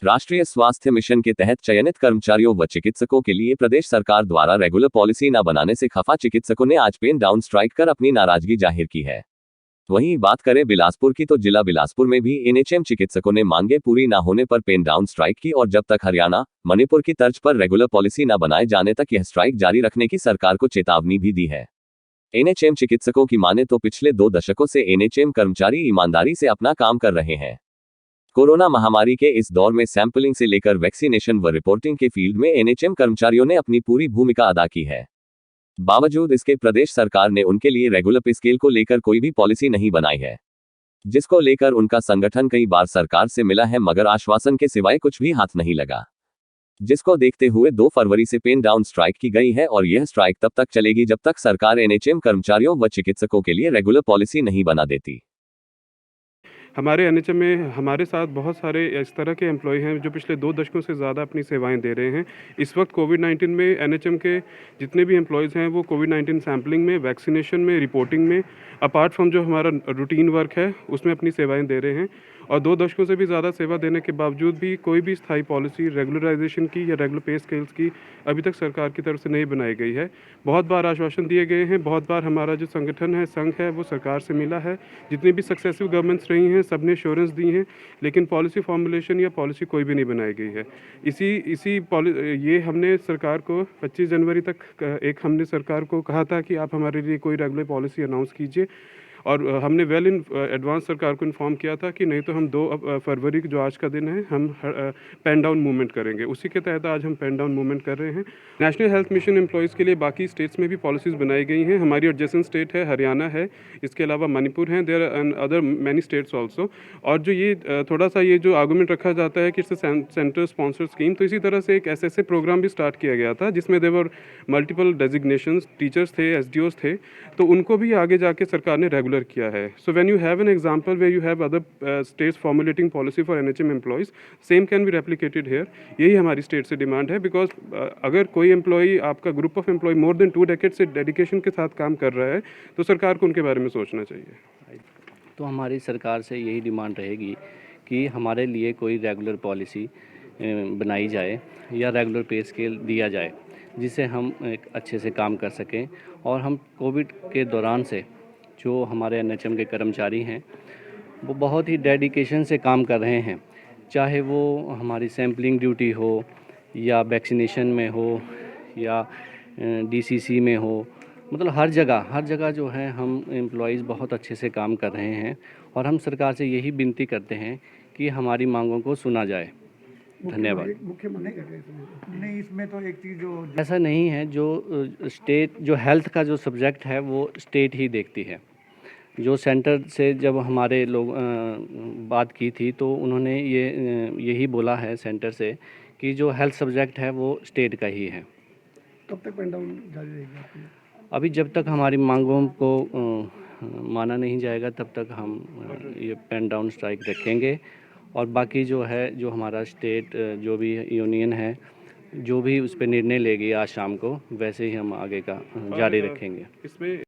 राष्ट्रीय स्वास्थ्य मिशन के तहत चयनित कर्मचारियों व चिकित्सकों के लिए प्रदेश सरकार द्वारा रेगुलर पॉलिसी न बनाने से खफा चिकित्सकों ने आज पेन डाउन स्ट्राइक कर अपनी नाराजगी जाहिर की है। वहीं बात करें बिलासपुर की तो जिला बिलासपुर में भी एनएचएम चिकित्सकों ने मांगे पूरी न होने पर पेन डाउन स्ट्राइक की और जब तक हरियाणा, मणिपुर की तर्ज पर रेगुलर पॉलिसी न बनाए जाने तक यह स्ट्राइक जारी रखने की सरकार को चेतावनी भी दी है। एनएचएम चिकित्सकों की माने तो पिछले 2 दशकों से एनएचएम कर्मचारी ईमानदारी से अपना काम कर रहे हैं। कोरोना महामारी के इस दौर में सैंपलिंग से लेकर वैक्सीनेशन व रिपोर्टिंग के फील्ड में एनएचएम कर्मचारियों ने अपनी पूरी भूमिका अदा की है। बावजूद इसके प्रदेश सरकार ने उनके लिए रेगुलर पे स्केल को लेकर कोई भी पॉलिसी नहीं बनाई है, जिसको लेकर उनका संगठन कई बार सरकार से मिला है मगर आश्वासन के सिवाय कुछ भी हाथ नहीं लगा। जिसको देखते हुए 2 फरवरी से पेन डाउन स्ट्राइक की गई है और यह स्ट्राइक तब तक चलेगी जब तक सरकार एनएचएम कर्मचारियों व चिकित्सकों के लिए रेगुलर पॉलिसी नहीं बना देती। हमारे एनएचएम में हमारे साथ बहुत सारे इस तरह के एम्प्लॉय हैं जो पिछले 2 दशकों से ज़्यादा अपनी सेवाएं दे रहे हैं। इस वक्त कोविड-19 में एनएचएम के जितने भी एम्प्लॉयज़ हैं वो कोविड-19 सैम्पलिंग में, वैक्सीनेशन में, रिपोर्टिंग में, अपार्ट फ्रॉम जो हमारा रूटीन वर्क है उसमें अपनी सेवाएं दे रहे हैं। और 2 दशकों से भी ज़्यादा सेवा देने के बावजूद भी कोई भी स्थायी पॉलिसी रेगुलराइजेशन की या रेगुलर पे स्केल्स की अभी तक सरकार की तरफ से नहीं बनाई गई है। बहुत बार आश्वासन दिए गए हैं, बहुत बार हमारा जो संगठन है, संघ है, वो सरकार से मिला है। जितनी भी सक्सेसिव गवर्नमेंट्स रही हैं सबने एश्योरेंस दी हैं, लेकिन पॉलिसी फॉर्मुलेशन या पॉलिसी कोई भी नहीं बनाई गई है। ये हमने सरकार को 25 जनवरी तक हमने सरकार को कहा था कि आप हमारे लिए कोई रेगुलर पॉलिसी अनाउंस कीजिए और हमने वेल इन एडवांस सरकार को इन्फॉर्म किया था कि नहीं तो हम 2 फरवरी जो आज का दिन है हम पेन डाउन मूवमेंट करेंगे। उसी के तहत आज हम पेन डाउन मूवमेंट कर रहे हैं। नेशनल हेल्थ मिशन एम्प्लॉयज़ के लिए बाकी स्टेट्स में भी पॉलिसीज़ बनाई गई हैं। हमारी एडजेसेंट स्टेट है हरियाणा है, इसके अलावा मणिपुर हैं, there and other many states also. और जो ये थोड़ा सा ये जो आर्गूमेंट रखा जाता है कि इट्स सेंटर स्पॉन्सर स्कीम, तो इसी तरह से एक एसएसए प्रोग्राम भी स्टार्ट किया गया था जिसमें देवर मल्टीपल डेजिग्नेशंस, टीचर्स थे, एसडीओस थे, तो उनको भी आगे जाके सरकार ने रेगुलर किया है। So when you have an example where you have other states formulating policy for NHM employees, same can be replicated here. यही हमारी स्टेट से डिमांड है बिकॉज अगर कोई एम्प्लॉई, आपका group of employee more than 2 decade से dedication के साथ काम कर रहा है तो सरकार को उनके बारे में सोचना चाहिए। तो हमारी सरकार से यही डिमांड रहेगी कि हमारे लिए कोई रेगुलर पॉलिसी बनाई जाए या रेगुलर पे स्केल दिया जाए जिससे हम एक अच्छे से काम कर सकें। और हम कोविड के दौरान से जो हमारे एनएचएम के कर्मचारी हैं वो बहुत ही डेडिकेशन से काम कर रहे हैं, चाहे वो हमारी सैम्पलिंग ड्यूटी हो या वैक्सीनेशन में हो या डीसीसी में हो, मतलब हर जगह जो है हम एम्प्लॉयज़ बहुत अच्छे से काम कर रहे हैं। और हम सरकार से यही विनती करते हैं कि हमारी मांगों को सुना जाए। धन्यवाद। मुख्य नहीं कर रहे नहीं, इसमें तो एक चीज़ जो ऐसा नहीं है, जो स्टेट जो हेल्थ का जो सब्जेक्ट है वो स्टेट ही देखती है। जो सेंटर से जब हमारे लोग बात की थी तो उन्होंने यही बोला है सेंटर से कि जो हेल्थ सब्जेक्ट है वो स्टेट का ही है। कब तक पेन डाउन जारी रहेगा आपकी? अभी जब तक हमारी मांगों को माना नहीं जाएगा तब तक हम ये पेन डाउन स्ट्राइक रखेंगे। और बाकी जो है, जो हमारा स्टेट जो भी यूनियन है, जो भी उस पर निर्णय लेगी आज शाम को, वैसे ही हम आगे का जारी रखेंगे। इसमें